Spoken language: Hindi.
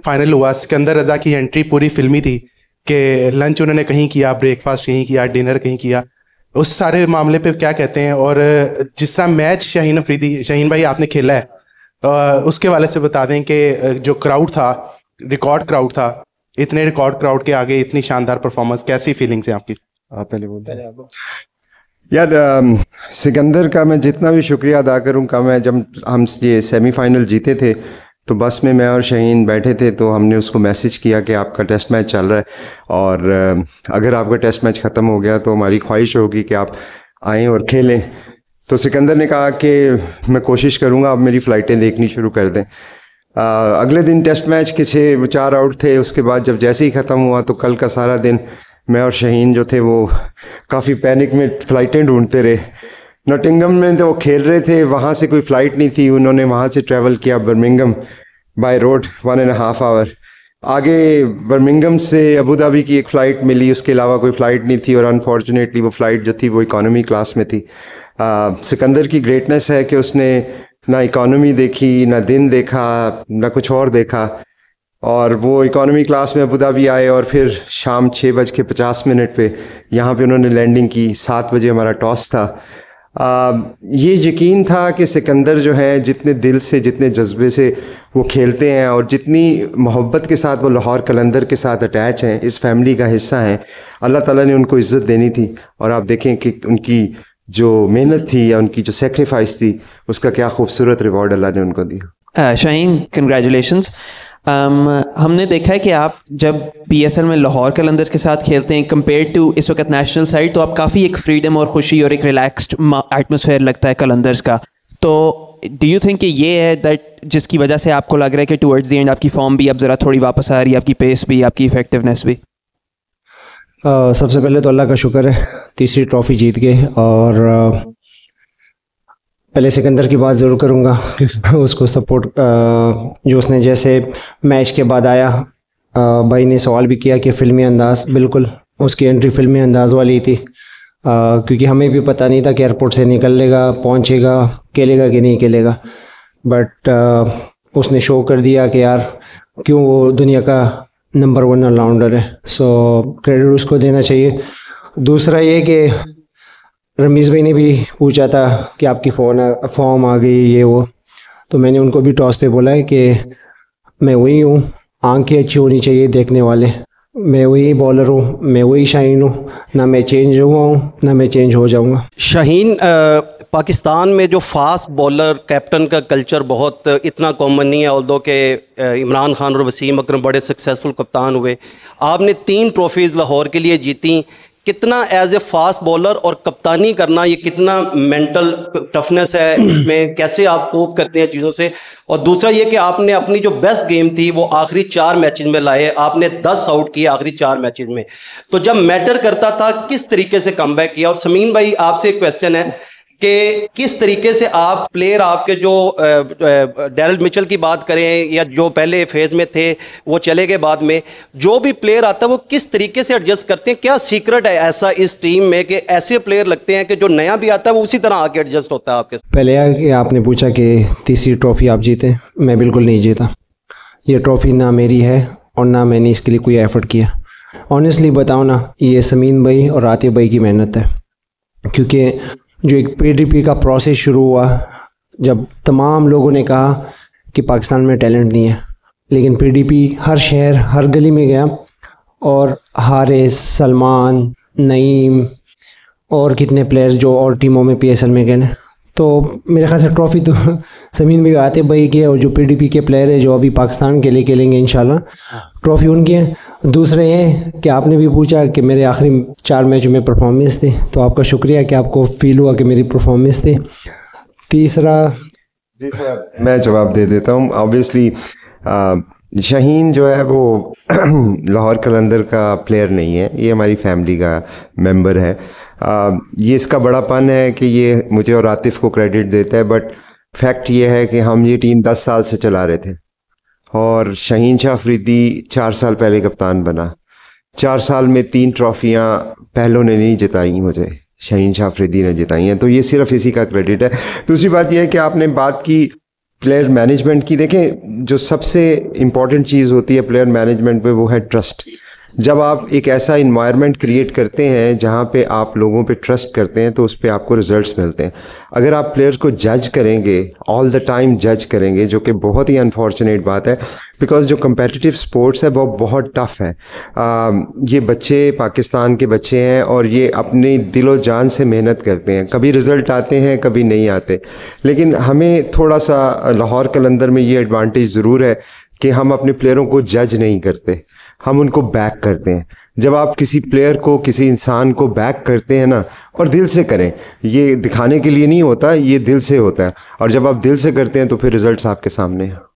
फाइनल हुआ, सिकंदर रजा की एंट्री पूरी फिल्मी थी कि लंच उन्होंने कहीं किया, ब्रेकफास्ट कहीं किया, डिनर कहीं किया, उस सारे मामले पे क्या कहते हैं? और जिस तरह मैच शाहीन भाई आपने खेला है, उसके वाले से बता दें कि जो क्राउड था, रिकॉर्ड क्राउड था, इतने रिकॉर्ड क्राउड के आगे इतनी शानदार परफॉर्मेंस, कैसी फीलिंग्स हैं आपकी? आप पहले बोलते यार। सिकंदर का मैं जितना भी शुक्रिया अदा करूँगा, मैं जब हम ये सेमीफाइनल जीते थे तो बस में मैं और शाहीन बैठे थे, तो हमने उसको मैसेज किया कि आपका टेस्ट मैच चल रहा है और अगर आपका टेस्ट मैच ख़त्म हो गया तो हमारी ख्वाहिश होगी कि आप आएँ और खेलें। तो सिकंदर ने कहा कि मैं कोशिश करूँगा, आप मेरी फ़्लाइटें देखनी शुरू कर दें। अगले दिन टेस्ट मैच के 4 आउट थे। उसके बाद जब जैसे ही ख़त्म हुआ तो कल का सारा दिन मैं और शाहीन जो थे वो काफ़ी पैनिक में फ़्लाइटें ढूंढते रहे। नॉटिंघम में तो वो खेल रहे थे, वहाँ से कोई फ़्लाइट नहीं थी। उन्होंने वहाँ से ट्रैवल किया बर्मिंघम बाय रोड 1.5 आवर। आगे बर्मिंघम से अबू धाबी की एक फ़्लाइट मिली, उसके अलावा कोई फ़्लाइट नहीं थी और अनफॉर्चुनेटली वो फ़्लाइट जो थी वो इकॉनमी क्लास में थी। सिकंदर की ग्रेटनेस है कि उसने ना इकॉनमी देखी, ना दिन देखा, ना कुछ और देखा, और वो इकॉनमी क्लास में अबू धाबी आए और फिर शाम 6:50 पे यहाँ पे उन्होंने लैंडिंग की। 7 बजे हमारा टॉस था। ये यकीन था कि सिकंदर जो है जितने दिल से, जितने जज्बे से वो खेलते हैं और जितनी मोहब्बत के साथ वो लाहौर कलंदर के साथ अटैच हैं, इस फैमिली का हिस्सा हैं, अल्लाह ताला ने उनको इज़्ज़त देनी थी। और आप देखें कि उनकी जो मेहनत थी या उनकी जो सेक्रीफाइस थी, उसका क्या खूबसूरत रिवॉर्ड अल्लाह ने उनको दिया। शाहीन, कंग्रेचुलेशंस। हमने देखा है कि आप जब PSL में लाहौर कलंदर्स के साथ खेलते हैं कंपेयर टू इस वक्त नेशनल साइड, तो आप काफ़ी एक फ्रीडम और खुशी और एक रिलैक्स्ड एटमॉस्फेयर लगता है कलंदर्स का। तो डू यू थिंक कि ये है दैट जिसकी वजह से आपको लग रहा है कि टुवर्ड्स द एंड आपकी फॉर्म भी अब ज़रा थोड़ी वापस आ रही है, आपकी पेस भी, आपकी इफेक्टिवनेस भी? सबसे पहले तो अल्लाह का शुक्र है तीसरी ट्रॉफ़ी जीत के। और पहले सिकंदर की बात ज़रूर करूँगा, उसको सपोर्ट जो उसने जैसे मैच के बाद आया, भाई ने सवाल भी किया कि फ़िल्मी अंदाज़, बिल्कुल उसकी एंट्री फ़िल्मी अंदाज़ वाली थी, क्योंकि हमें भी पता नहीं था कि एयरपोर्ट से निकलेगा, पहुँचेगा, खेलेगा कि नहीं खेलेगा। बट उसने शो कर दिया कि यार क्यों वो दुनिया का नंबर 1 ऑलराउंडर है। सो क्रेडिट उसको देना चाहिए। दूसरा ये कि रमीज़ भाई ने भी पूछा था कि आपकी फॉर्म आ गई ये वो, तो मैंने उनको भी टॉस पे बोला है कि मैं वही हूँ, आंखें अच्छी होनी चाहिए देखने वाले, मैं वही बॉलर हूँ, मैं वही शाहीन हूँ, ना मैं चेंज हुआ हूँ ना मैं चेंज हो जाऊँगा। शाहीन, पाकिस्तान में जो फास्ट बॉलर कैप्टन का कल्चर बहुत इतना कॉमन नहीं है, ऑल्दो के इमरान खान और वसीम अकरम बड़े सक्सेसफुल कप्तान हुए। आपने 3 ट्रॉफीज़ लाहौर के लिए जीती। कितना एज ए फास्ट बॉलर और कप्तानी करना, ये कितना मेंटल टफनेस है इसमें, कैसे आप कोप करते हैं चीज़ों से? और दूसरा ये कि आपने अपनी जो बेस्ट गेम थी वो आखिरी 4 मैचेस में लाए, आपने 10 आउट किए आखिरी 4 मैचेस में, तो जब मैटर करता था किस तरीके से कमबैक किया? और समीन भाई, आपसे एक क्वेश्चन है कि किस तरीके से आप प्लेयर, आपके जो डैरल मिचेल की बात करें या जो पहले फेज़ में थे वो चले गए बाद में, जो भी प्लेयर आता है वो किस तरीके से एडजस्ट करते हैं? क्या सीक्रेट है ऐसा इस टीम में कि ऐसे प्लेयर लगते हैं कि जो नया भी आता है वो उसी तरह आके एडजस्ट होता है आपके साथ? पहले कि आपने पूछा कि तीसरी ट्रॉफ़ी आप जीते, मैं बिल्कुल नहीं जीता। ये ट्रॉफ़ी ना मेरी है और ना मैंने इसके लिए कोई एफ़र्ट किया। ऑनेस्टली बताओ ना, ये समीन भाई और आतिफ भाई की मेहनत है, क्योंकि जो एक PDP का प्रोसेस शुरू हुआ, जब तमाम लोगों ने कहा कि पाकिस्तान में टैलेंट नहीं है, लेकिन PDP हर शहर हर गली में गया और हारिस, सलमान, नईम और कितने प्लेयर्स जो और टीमों में PSL में गए। तो मेरे ख्याल से ट्रॉफ़ी तो समीन भाई, आतिफ भाई की है, और जो PDP के प्लेयर है जो अभी पाकिस्तान के लिए खेलेंगे इंशाल्लाह, ट्रॉफ़ी उनकी है। दूसरे ये कि आपने भी पूछा कि मेरे आखिरी 4 मैच में परफॉर्मेंस थी, तो आपका शुक्रिया कि आपको फील हुआ कि मेरी परफॉर्मेंस थी। तीसरा मैं जवाब दे देता हूँ। ऑब्वियसली शाहीन जो है वो लाहौर कलंदर का प्लेयर नहीं है, ये हमारी फैमिली का मेंबर है। ये इसका बड़ापन है कि ये मुझे और आतिफ को क्रेडिट देता है, बट फैक्ट ये है कि हम ये टीम 10 साल से चला रहे थे और शाहीन शाह अफरीदी 4 साल पहले कप्तान बना। 4 साल में 3 ट्रॉफियाँ पहलों ने नहीं जिताई, मुझे शाहीन शाह अफरीदी ने जिताई हैं, तो ये सिर्फ इसी का क्रेडिट है। दूसरी बात यह है कि आपने बात की प्लेयर मैनेजमेंट की देखें, जो सबसे इम्पॉर्टेंट चीज़ होती है प्लेयर मैनेजमेंट में वो है ट्रस्ट। जब आप एक ऐसा इन्वायरमेंट क्रिएट करते हैं जहाँ पे आप लोगों पे ट्रस्ट करते हैं तो उस पर आपको रिजल्ट्स मिलते हैं। अगर आप प्लेयर्स को जज करेंगे, ऑल द टाइम जज करेंगे, जो कि बहुत ही अनफॉर्चुनेट बात है, बिकॉज जो कम्पेटिटिव स्पोर्ट्स है वो बहुत टफ है। ये बच्चे पाकिस्तान के बच्चे हैं और ये अपनी दिलो जान से मेहनत करते हैं। कभी रिज़ल्ट आते हैं, कभी नहीं आते, लेकिन हमें थोड़ा सा लाहौर कलंदर में ये एडवांटेज ज़रूर है कि हम अपने प्लेयरों को जज नहीं करते, हम उनको बैक करते हैं। जब आप किसी प्लेयर को, किसी इंसान को बैक करते हैं ना, और दिल से करें, ये दिखाने के लिए नहीं होता, ये दिल से होता है, और जब आप दिल से करते हैं तो फिर रिजल्ट्स आपके सामने हैं।